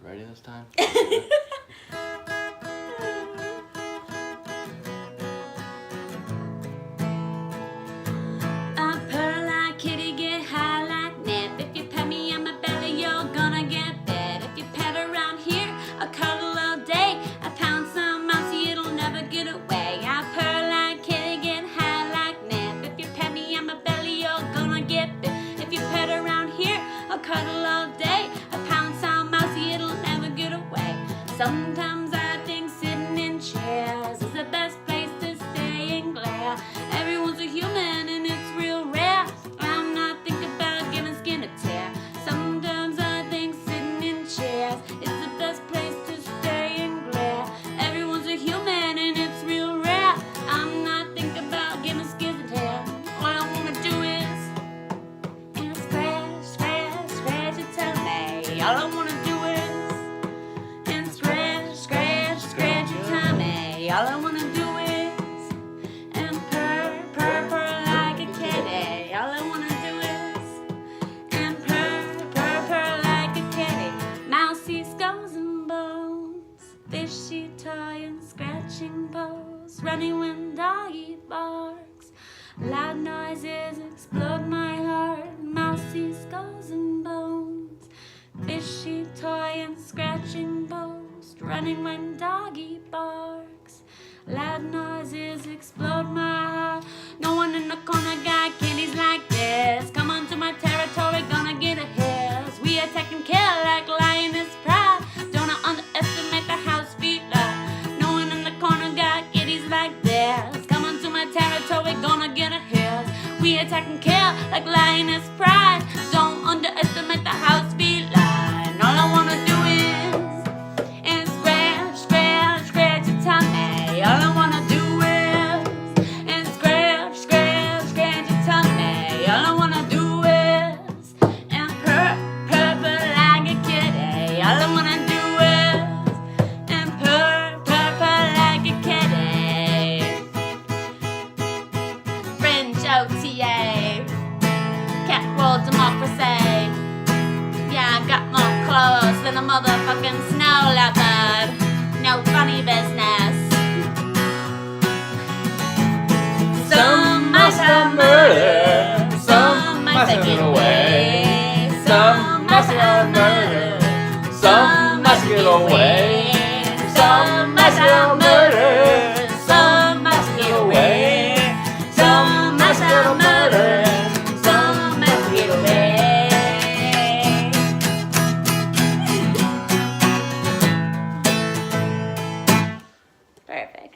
ready this time? I'm purr like kitty, get high like Nip. If you pet me on my belly, you're gonna get fed. If you pet around here, I'll cuddle all day. I pound some mousey, it'll never get away. I purr like kitty, get high like Nip. If you pet me on my belly, you're gonna get bit. If you pet around here, I'll cuddle all day. I pound some mousey, it'll never get away. Sometimes I think sitting in chairs is the best place to stay and glare. Everyone's a human and it's real rare. I'm not thinking about giving skin a tear. Sometimes I think sitting in chairs is the best place to stay and glare. Everyone's a human and it's real rare. I'm not thinking about giving skin a tear. All I wanna do is scratch, scratch, scratch your tummy. All I wanna do is scratch, scratch, scratch your tummy. All I wanna do is purr, purr, purr like a kitty. All I wanna do is purr, purr, purr like a kitty. Mousy skulls and bones, fishy toy and scratching pose, running when doggy barks. Loud noises explode my heart. Mousy skulls and bones, fishy toy and scratching post, running when doggy barks. Loud noises explode my heart. No one in the corner got kitties like this. Come onto my territory, gonna get a hiss. We attack and kill like lioness pride. Don't underestimate the house fever. No one in the corner got kitties like this. Come onto my territory, gonna get a hiss. We attack and kill like lioness pride. Don't underestimate the house feline. All I wanna do is scratch, scratch, scratch your tummy. All I wanna do is scratch, scratch, scratch your tummy. All I wanna do is purr, purr, purr like a kitty. All I wanna do is purr, purr, purr like a kitty. Fringe OTA, cat world democracy. Yeah, I got more clothes than a motherfucking snow leopard. No funny business. Some mice are murdered, some mice are get away. Some mice are murdered, some mice get away. Some mice are murdered, some mice get away. Some mice are murdered, some mice get away. Perfect.